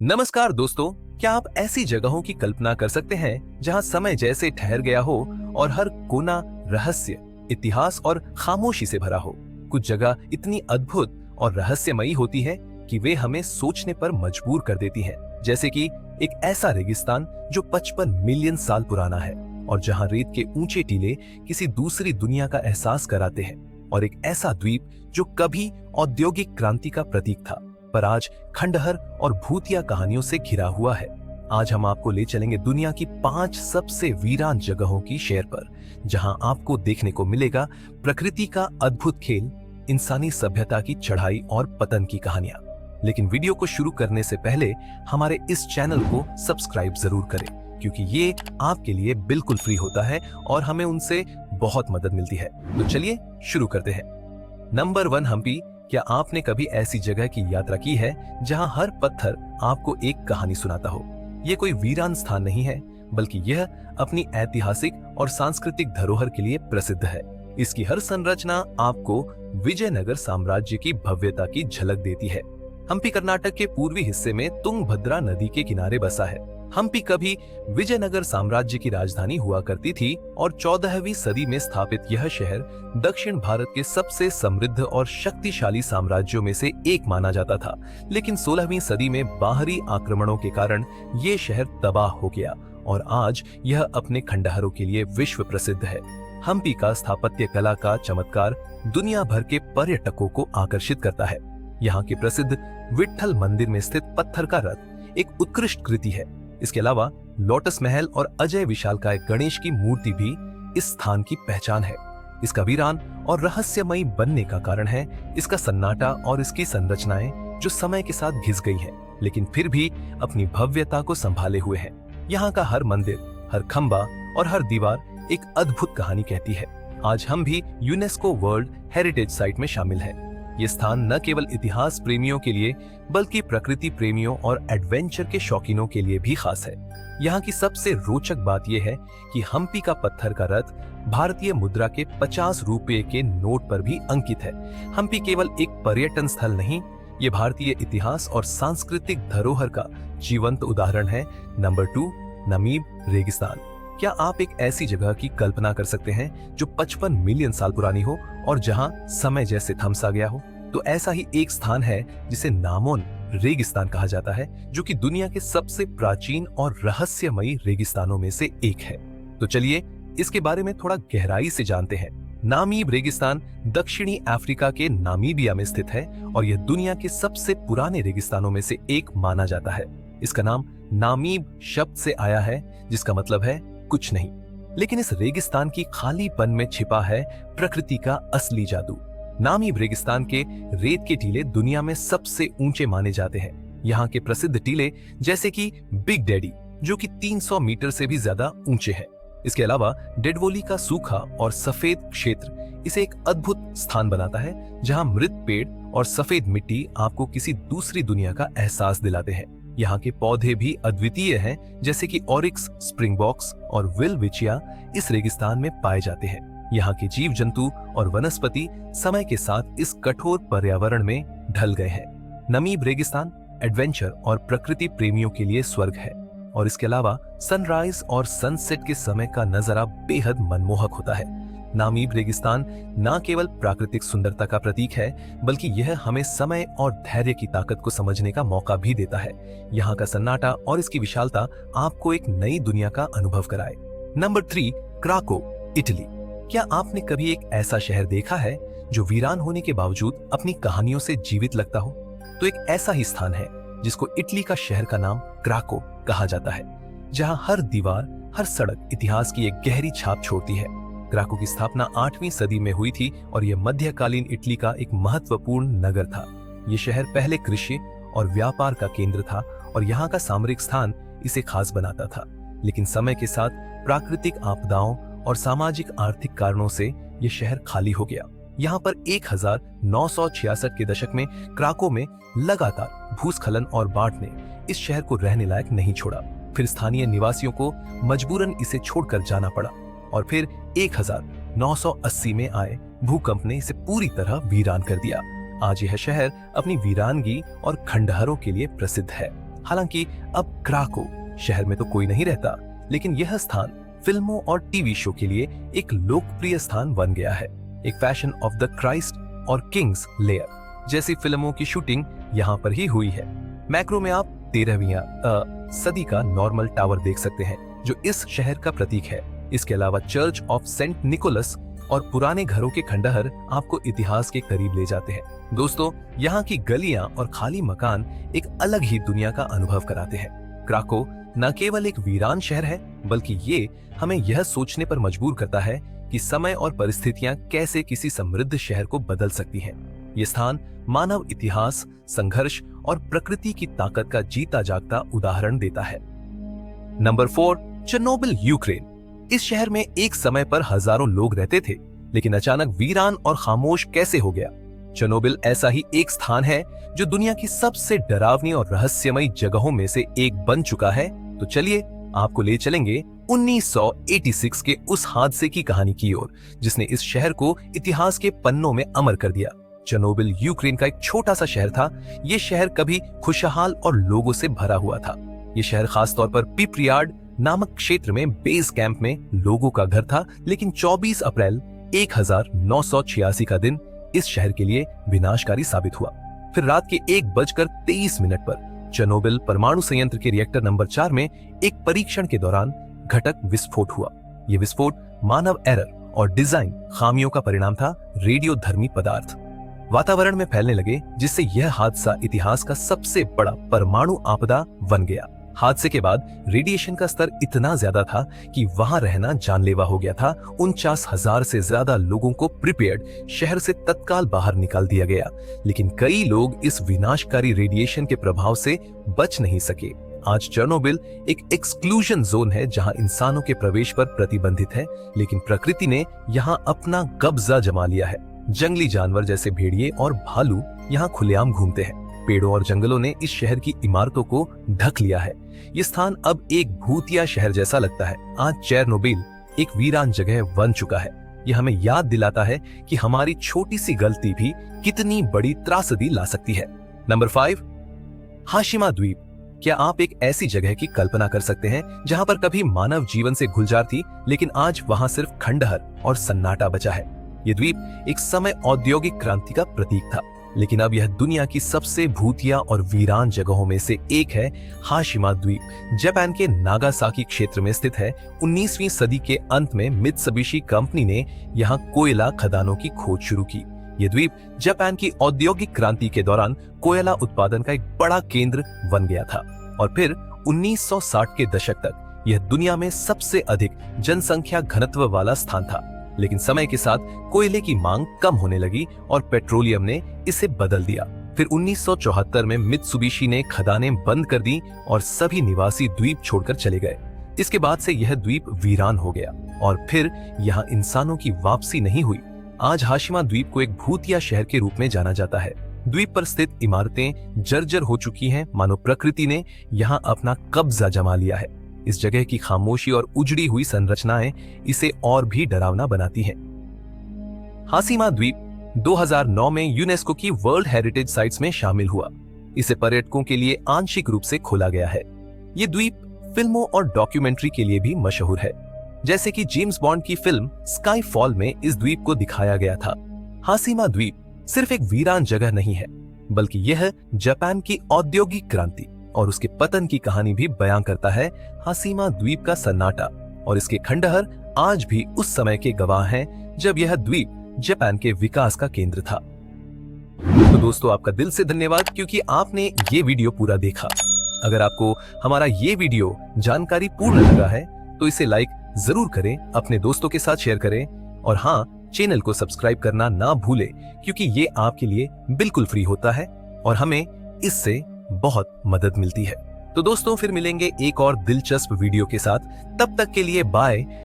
नमस्कार दोस्तों, क्या आप ऐसी जगहों की कल्पना कर सकते हैं जहां समय जैसे ठहर गया हो और हर कोना रहस्य, इतिहास और खामोशी से भरा हो। कुछ जगह इतनी अद्भुत और रहस्यमयी होती है कि वे हमें सोचने पर मजबूर कर देती हैं। जैसे कि एक ऐसा रेगिस्तान जो 55 मिलियन साल पुराना है और जहां रेत के ऊंचे टीले किसी दूसरी दुनिया का एहसास कराते हैं, और एक ऐसा द्वीप जो कभी औद्योगिक क्रांति का प्रतीक था पर आज खंडहर और भूतिया कहानियों से घिरा हुआ है। आज हम आपको ले चलेंगे दुनिया की 5 सबसे वीरान जगहों की सैर पर, जहां आपको देखने को मिलेगा प्रकृति का अद्भुत खेल, इंसानी सभ्यता की चढ़ाई और पतन की कहानियां। लेकिन वीडियो को शुरू करने से पहले हमारे इस चैनल को सब्सक्राइब जरूर करें, क्योंकि ये आपके लिए बिल्कुल फ्री होता है और हमें उनसे बहुत मदद मिलती है। तो चलिए शुरू करते हैं। नंबर 1, हम्पी। क्या आपने कभी ऐसी जगह की यात्रा की है जहां हर पत्थर आपको एक कहानी सुनाता हो? यह कोई वीरान स्थान नहीं है, बल्कि यह अपनी ऐतिहासिक और सांस्कृतिक धरोहर के लिए प्रसिद्ध है। इसकी हर संरचना आपको विजयनगर साम्राज्य की भव्यता की झलक देती है। हम्पी कर्नाटक के पूर्वी हिस्से में तुंगभद्रा नदी के किनारे बसा है। हम्पी कभी विजयनगर साम्राज्य की राजधानी हुआ करती थी और 14वीं सदी में स्थापित यह शहर दक्षिण भारत के सबसे समृद्ध और शक्तिशाली साम्राज्यों में से एक माना जाता था। लेकिन 16वीं सदी में बाहरी आक्रमणों के कारण ये शहर तबाह हो गया और आज यह अपने खंडहरों के लिए विश्व प्रसिद्ध है। हम्पी का स्थापत्य कला का चमत्कार दुनिया भर के पर्यटकों को आकर्षित करता है। यहाँ के प्रसिद्ध विट्ठल मंदिर में स्थित पत्थर का रथ एक उत्कृष्ट कृति है। इसके अलावा लोटस महल और अजय विशालकाय गणेश की मूर्ति भी इस स्थान की पहचान है। इसका वीरान और रहस्यमयी बनने का कारण है इसका सन्नाटा और इसकी संरचनाएं जो समय के साथ घिस गई हैं, लेकिन फिर भी अपनी भव्यता को संभाले हुए हैं। यहाँ का हर मंदिर, हर खंबा और हर दीवार एक अद्भुत कहानी कहती है। आज हम भी यूनेस्को वर्ल्ड हेरिटेज साइट में शामिल है। ये स्थान न केवल इतिहास प्रेमियों के लिए बल्कि प्रकृति प्रेमियों और एडवेंचर के शौकीनों के लिए भी खास है। यहाँ की सबसे रोचक बात यह है कि हम्पी का पत्थर का रथ भारतीय मुद्रा के 50 रुपए के नोट पर भी अंकित है। हम्पी केवल एक पर्यटन स्थल नहीं, ये भारतीय इतिहास और सांस्कृतिक धरोहर का जीवंत उदाहरण है। नंबर 2, नमीब रेगिस्तान। क्या आप एक ऐसी जगह की कल्पना कर सकते हैं जो 55 मिलियन साल पुरानी हो और जहां समय जैसे थम सा गया हो? तो ऐसा ही एक स्थान है जिसे नामोन रेगिस्तान कहा जाता है, जो कि दुनिया के सबसे प्राचीन और रहस्यमयी रेगिस्तानों में से एक है। तो चलिए इसके बारे में थोड़ा गहराई से जानते हैं। नामीब रेगिस्तान दक्षिणी अफ्रीका के नामीबिया में स्थित है और यह दुनिया के सबसे पुराने रेगिस्तानों में से एक माना जाता है। इसका नाम नामीब शब्द से आया है, जिसका मतलब है कुछ नहीं। लेकिन इस रेगिस्तान की खालीपन में छिपा है प्रकृति का असली जादू। नामीब रेगिस्तान के रेत के टीले दुनिया में सबसे ऊंचे माने जाते हैं। यहाँ के प्रसिद्ध टीले जैसे कि बिग डैडी, जो कि 300 मीटर से भी ज्यादा ऊंचे हैं। इसके अलावा डेडवोली का सूखा और सफेद क्षेत्र इसे एक अद्भुत स्थान बनाता है, जहाँ मृत पेड़ और सफेद मिट्टी आपको किसी दूसरी दुनिया का एहसास दिलाते हैं। यहाँ के पौधे भी अद्वितीय हैं, जैसे कि ऑरिक्स, स्प्रिंगबॉक्स और विलविचिया इस रेगिस्तान में पाए जाते हैं। यहाँ के जीव जंतु और वनस्पति समय के साथ इस कठोर पर्यावरण में ढल गए हैं। नमीब रेगिस्तान एडवेंचर और प्रकृति प्रेमियों के लिए स्वर्ग है और इसके अलावा सनराइज और सनसेट के समय का नजारा बेहद मनमोहक होता है। नामीब रेगिस्तान न केवल प्राकृतिक सुंदरता का प्रतीक है, बल्कि यह हमें समय और धैर्य की ताकत को समझने का मौका भी देता है। यहाँ का सन्नाटा और इसकी विशालता आपको एक नई दुनिया का अनुभव कराए। Number 3, Krakow, Italy. क्या आपने कभी एक ऐसा शहर देखा है जो वीरान होने के बावजूद अपनी कहानियों से जीवित लगता हो? तो एक ऐसा ही स्थान है जिसको इटली का शहर का नाम क्राको कहा जाता है, जहां हर दीवार, हर सड़क इतिहास की एक गहरी छाप छोड़ती है। क्राको की स्थापना 8वीं सदी में हुई थी और यह मध्यकालीन इटली का एक महत्वपूर्ण नगर था। यह शहर पहले कृषि और व्यापार का केंद्र था और यहाँ का सामरिक स्थान इसे खास बनाता था। लेकिन समय के साथ प्राकृतिक आपदाओं और सामाजिक आर्थिक कारणों से यह शहर खाली हो गया। यहाँ पर 1966 के दशक में क्राको में लगातार भूस्खलन और बाढ़ ने इस शहर को रहने लायक नहीं छोड़ा। फिर स्थानीय निवासियों को मजबूरन इसे छोड़कर जाना पड़ा और फिर 1980 में आए भूकंप ने इसे पूरी तरह वीरान कर दिया। आज यह शहर अपनी वीरानगी और खंडहरों के लिए प्रसिद्ध है। हालांकि अब क्राको शहर में तो कोई नहीं रहता, लेकिन यह स्थान फिल्मों और टीवी शो के लिए एक लोकप्रिय स्थान बन गया है। एक फैशन ऑफ द क्राइस्ट और किंग्स लेयर जैसी फिल्मों की शूटिंग यहाँ पर ही हुई है। मैक्रो में आप 13वीं सदी का नॉर्मल टावर देख सकते हैं जो इस शहर का प्रतीक है। इसके अलावा चर्च ऑफ सेंट निकोलस और पुराने घरों के खंडहर आपको इतिहास के करीब ले जाते हैं। दोस्तों, यहाँ की गलियां और खाली मकान एक अलग ही दुनिया का अनुभव कराते हैं। क्राको न केवल एक वीरान शहर है, बल्कि ये हमें यह सोचने पर मजबूर करता है कि समय और परिस्थितियां कैसे किसी समृद्ध शहर को बदल सकती हैं। ये स्थान मानव इतिहास, संघर्ष और प्रकृति की ताकत का जीता जागता उदाहरण देता है। Number 4, Chernobyl, Ukraine. इस शहर में एक समय पर हजारों लोग रहते थे, लेकिन अचानक वीरान और खामोश कैसे हो गया? चेर्नोबिल ऐसा ही एक स्थान है जो दुनिया की सबसे डरावनी और रहस्यमयी जगहों में से एक बन चुका है। तो चलिए आपको ले चलेंगे 1986 के उस हादसे की कहानी की ओर, जिसने इस शहर को इतिहास के पन्नों में अमर कर दिया। चेर्नोबिल यूक्रेन का एक छोटा सा शहर था। ये शहर कभी खुशहाल और लोगों से भरा हुआ था। ये शहर खासतौर पर पिप्रियाड नामक क्षेत्र में बेस कैंप में लोगों का घर था, लेकिन 24 अप्रैल 1986 का दिन इस शहर के लिए विनाशकारी साबित हुआ। फिर रात के 1:23 पर चेर्नोबिल परमाणु संयंत्र के रिएक्टर नंबर 4 में एक परीक्षण के दौरान घटक विस्फोट हुआ। यह विस्फोट मानव एरर और डिजाइन खामियों का परिणाम था। रेडियोधर्मी पदार्थ वातावरण में फैलने लगे, जिससे यह हादसा इतिहास का सबसे बड़ा परमाणु आपदा बन गया। हादसे के बाद रेडिएशन का स्तर इतना ज्यादा था कि वहां रहना जानलेवा हो गया था। 49,000 से ज्यादा लोगों को प्रिपेयर्ड शहर से तत्काल बाहर निकाल दिया गया, लेकिन कई लोग इस विनाशकारी रेडिएशन के प्रभाव से बच नहीं सके। आज चेर्नोबिल एक एक्सक्लूजन जोन है, जहां इंसानों के प्रवेश पर प्रतिबंधित है, लेकिन प्रकृति ने यहां अपना कब्जा जमा लिया है। जंगली जानवर जैसे भेड़िए और भालू यहाँ खुलेआम घूमते हैं। पेड़ों और जंगलों ने इस शहर की इमारतों को ढक लिया है। ये स्थान अब एक भूतिया शहर जैसा लगता है। आज चेर्नोबिल एक वीरान जगह बन चुका है। यह हमें याद दिलाता है कि हमारी छोटी सी गलती भी कितनी बड़ी त्रासदी ला सकती है। नंबर 5, हाशिमा द्वीप। क्या आप एक ऐसी जगह की कल्पना कर सकते हैं जहां पर कभी मानव जीवन से गुलजार थी, लेकिन आज वहां सिर्फ खंडहर और सन्नाटा बचा है? ये द्वीप एक समय औद्योगिक क्रांति का प्रतीक था, लेकिन अब यह दुनिया की सबसे भूतिया और वीरान जगहों में से एक है। हाशिमा द्वीप जापान के नागासाकी क्षेत्र में स्थित है। 19वीं सदी के अंत में मित्सुबिशी कंपनी ने यहाँ कोयला खदानों की खोज शुरू की। ये द्वीप जापान की औद्योगिक क्रांति के दौरान कोयला उत्पादन का एक बड़ा केंद्र बन गया था, और फिर 1960 के दशक तक यह दुनिया में सबसे अधिक जनसंख्या घनत्व वाला स्थान था। लेकिन समय के साथ कोयले की मांग कम होने लगी और पेट्रोलियम ने इसे बदल दिया। फिर 1974 में मित्सुबिशी ने खदानें बंद कर दी और सभी निवासी द्वीप छोड़कर चले गए। इसके बाद से यह द्वीप वीरान हो गया और फिर यहाँ इंसानों की वापसी नहीं हुई। आज हाशिमा द्वीप को एक भूतिया शहर के रूप में जाना जाता है। द्वीप पर स्थित इमारतें जर्जर हो चुकी हैं, मानो प्रकृति ने यहाँ अपना कब्जा जमा लिया है। इस जगह की खामोशी और उजड़ी हुई संरचनाएं इसे और भी डरावना बनाती हैं। हाशिमा द्वीप 2009 में यूनेस्को की वर्ल्ड हेरिटेज साइट्स में शामिल हुआ। इसे पर्यटकों के लिए आंशिक रूप से खोला गया है। ये द्वीप फिल्मों और डॉक्यूमेंट्री के लिए भी मशहूर है, जैसे कि जेम्स बॉन्ड की फिल्म स्काई फॉल में इस द्वीप को दिखाया गया था। हाशिमा द्वीप सिर्फ एक वीरान जगह नहीं है, बल्कि यह जापान की औद्योगिक क्रांति और उसके पतन की कहानी भी बयां करता है। हाशिमा द्वीप का सन्नाटा और इसके खंडहर आज भी उस समय के गवाह हैं जब यह द्वीप जापान के विकास का केंद्र था। तो दोस्तों, आपका दिल से धन्यवाद क्योंकि आपने ये वीडियो पूरा देखा। अगर आपको हमारा ये वीडियो जानकारी पूर्ण लगा है तो इसे लाइक जरूर करें, अपने दोस्तों के साथ शेयर करें और हाँ, चैनल को सब्सक्राइब करना ना भूलें क्योंकि ये आपके लिए बिल्कुल फ्री होता है और हमें इससे बहुत मदद मिलती है। तो दोस्तों, फिर मिलेंगे एक और दिलचस्प वीडियो के साथ। तब तक के लिए बाय।